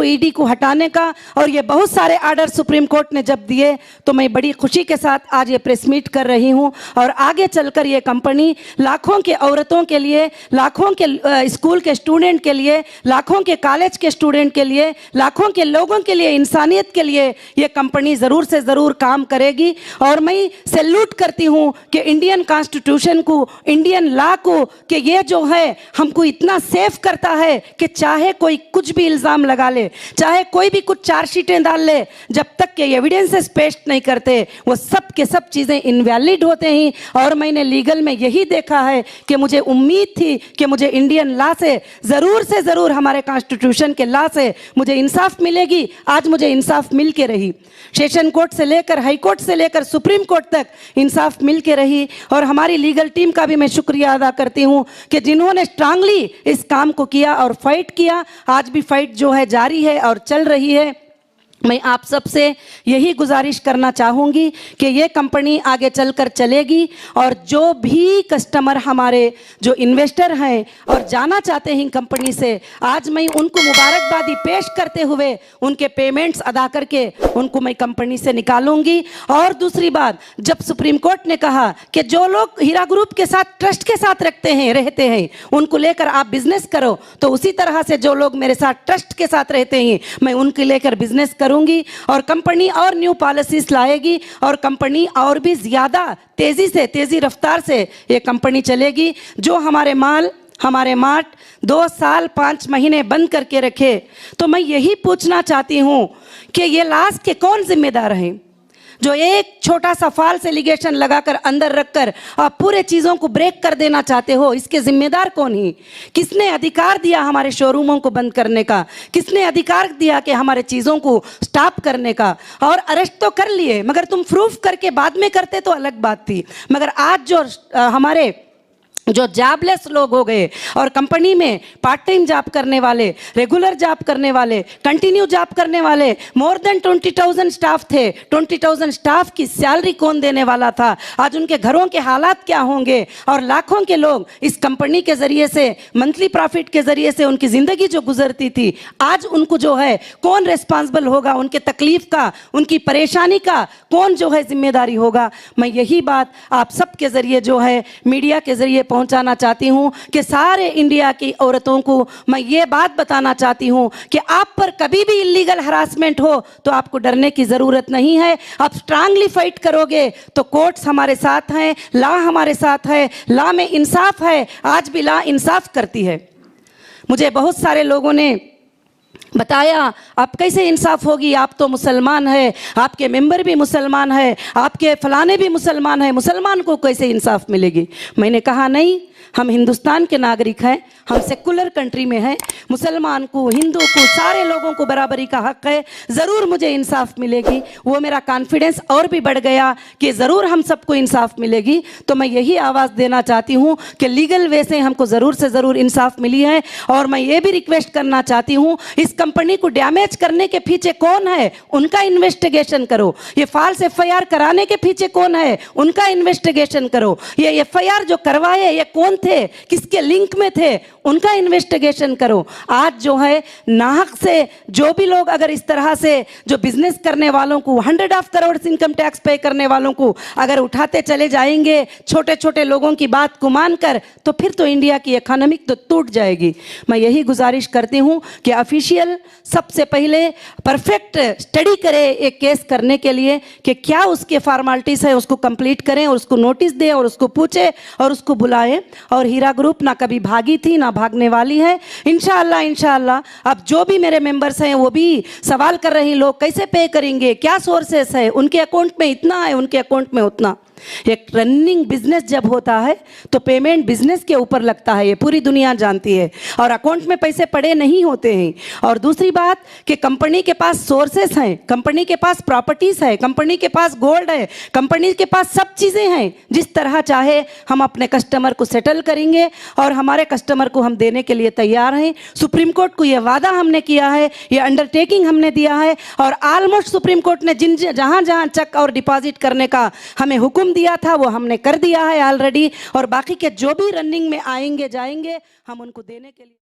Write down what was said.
ED को हटाने का, और ये बहुत सारे आर्डर सुप्रीम कोर्ट ने जब दिए तो मैं बड़ी खुशी के साथ आज ये प्रेस मीट कर रही हूँ। और आगे चलकर ये कंपनी लाखों के औरतों के लिए, लाखों के स्कूल के स्टूडेंट के लिए, लाखों के कॉलेज के स्टूडेंट के लिए, लाखों के लोगों के लिए, इंसानियत के लिए ये कंपनी ज़रूर से ज़रूर काम करेगी। और मैं सैल्यूट करती हूँ कि इंडियन कॉन्स्टिट्यूशन को, इंडियन लॉ को, कि ये जो है हमको इतना सेफ करता है कि चाहे कोई कुछ भी इल्ज़ाम लगा ले, चाहे कोई भी कुछ चार्जशीटें डाल ले, जब तक के एविडेंसेस पेश नहीं करते वो सब के सब चीज़ें इनवैलिड होते हैं। और मैंने लीगल में यही देखा है कि मुझे उम्मीद थी कि मुझे इंडियन लॉ से ज़रूर हमारे कॉन्स्टिट्यूशन के लॉ से मुझे इंसाफ मिलेगी। आज मुझे इंसाफ मिल के रही, सेशन कोर्ट से लेकर हाई कोर्ट से लेकर सुप्रीम कोर्ट तक इंसाफ मिल के रही। और हमारी लीगल टीम का भी मैं शुक्रिया अदा करती हूँ कि जिन्होंने स्ट्रांगली इस काम को किया और फाइट किया। आज भी फाइट जो है जारी है और चल रही है। मैं आप सबसे यही गुजारिश करना चाहूँगी कि ये कंपनी आगे चलकर चलेगी, और जो भी कस्टमर हमारे जो इन्वेस्टर हैं और जाना चाहते हैं कंपनी से, आज मैं उनको मुबारकबादी पेश करते हुए उनके पेमेंट्स अदा करके उनको मैं कंपनी से निकालूंगी। और दूसरी बात, जब सुप्रीम कोर्ट ने कहा कि जो लोग हीरा ग्रुप के साथ ट्रस्ट के साथ रहते हैं उनको लेकर आप बिजनेस करो, तो उसी तरह से जो लोग मेरे साथ ट्रस्ट के साथ रहते हैं मैं उनके लेकर बिजनेस करूंगी। और कंपनी और न्यू पॉलिसीज लाएगी, और कंपनी और भी ज़्यादा तेज़ी रफ्तार से ये कंपनी चलेगी। जो हमारे मार्ट 2 साल 5 महीने बंद करके रखे, तो मैं यही पूछना चाहती हूँ कि ये लॉस के कौन जिम्मेदार हैं? जो एक छोटा सा फॉल्स एलिगेशन लगाकर अंदर रखकर आप पूरे चीज़ों को ब्रेक कर देना चाहते हो, इसके जिम्मेदार कौन है? किसने अधिकार दिया हमारे शोरूमों को बंद करने का? किसने अधिकार दिया कि हमारे चीज़ों को स्टॉप करने का? और अरेस्ट तो कर लिए, मगर तुम प्रूफ करके बाद में करते तो अलग बात थी। मगर आज जो हमारे जो जॉबलेस लोग हो गए, और कंपनी में पार्ट टाइम जॉब करने वाले, रेगुलर जॉब करने वाले, कंटिन्यू जॉब करने वाले, मोर देन 20,000 स्टाफ थे। 20,000 स्टाफ की सैलरी कौन देने वाला था? आज उनके घरों के हालात क्या होंगे? और लाखों के लोग इस कंपनी के ज़रिए से, मंथली प्रॉफिट के ज़रिए से उनकी ज़िंदगी जो गुजरती थी, आज उनको जो है कौन रिस्पॉन्सिबल होगा? उनके तकलीफ़ का, उनकी परेशानी का कौन जो है जिम्मेदारी होगा? मैं यही बात आप सबके ज़रिए जो है मीडिया के ज़रिए पहुंचाना चाहती हूं कि सारे इंडिया की औरतों को मैं ये बात बताना चाहती हूं कि आप पर कभी भी इलीगल हरासमेंट हो तो आपको डरने की ज़रूरत नहीं है। आप स्ट्रांगली फाइट करोगे तो कोर्ट्स हमारे साथ हैं, लॉ हमारे साथ है, लॉ में इंसाफ है। आज भी लॉ इंसाफ करती है। मुझे बहुत सारे लोगों ने बताया, आप कैसे इंसाफ होगी? आप तो मुसलमान है, आपके मेंबर भी मुसलमान है, आपके फलाने भी मुसलमान है, मुसलमान को कैसे इंसाफ मिलेगी? मैंने कहा नहीं, हम हिंदुस्तान के नागरिक हैं, हम सेकुलर कंट्री में हैं। मुसलमान को, हिंदू को, सारे लोगों को बराबरी का हक है। ज़रूर मुझे इंसाफ मिलेगी। वो मेरा कॉन्फिडेंस और भी बढ़ गया कि ज़रूर हम सबको इंसाफ मिलेगी। तो मैं यही आवाज़ देना चाहती हूँ कि लीगल वे से हमको ज़रूर से ज़रूर इंसाफ मिली है। और मैं ये भी रिक्वेस्ट करना चाहती हूँ, इस कंपनी को डैमेज करने के पीछे कौन है उनका इन्वेस्टिगेशन करो। ये फॉल्स FIR कराने के पीछे कौन है उनका इन्वेस्टिगेशन करो। ये FIR जो करवाए ये कौन थे, किसके लिंक में थे, उनका इन्वेस्टिगेशन करो। आज जो है नाहक से जो भी लोग अगर इस तरह से जो बिजनेस करने वालों को 100 करोड़ इनकम टैक्स पे करने वालों को अगर उठाते चले जाएंगे छोटे छोटे लोगों की बात को मानकर, तो फिर तो इंडिया की इकोनॉमी तो टूट जाएगी। मैं यही गुजारिश करती हूँ कि ऑफिशियल सबसे पहले परफेक्ट स्टडी करे एक केस करने के लिए कि क्या उसके फॉर्मेलिटीज़ है, उसको कंप्लीट करें और उसको नोटिस दें और उसको पूछे और उसको बुलाएं। और हीरा ग्रुप ना कभी भागी थी ना भागने वाली है। इंशाअल्लाह अब जो भी मेरे मेंबर्स हैं वो भी सवाल कर रहे हैं, लोग कैसे पे करेंगे, क्या सोर्सेस है, उनके अकाउंट में इतना है, उनके अकाउंट में उतना। एक रनिंग बिजनेस जब होता है तो पेमेंट बिजनेस के ऊपर लगता है, ये पूरी दुनिया जानती है, और अकाउंट में पैसे पड़े नहीं होते हैं। और दूसरी बात कि कंपनी के पास सोर्सेस हैं, कंपनी के पास प्रॉपर्टीज़ है, कंपनी के पास गोल्ड है, कंपनी के पास सब चीज़ें हैं। जिस तरह चाहे हम अपने कस्टमर को सेटल करेंगे और हमारे कस्टमर को हम देने के लिए तैयार हैं। सुप्रीम कोर्ट को ये वादा हमने किया है, ये अंडरटेकिंग हमने दिया है, और ऑलमोस्ट सुप्रीम कोर्ट ने जहाँ जहाँ चेक और डिपॉजिट करने का हमें हुक्म दिया था वो हमने कर दिया है ऑलरेडी। और बाकी के जो भी रनिंग में आएंगे जाएंगे हम उनको देने के लिए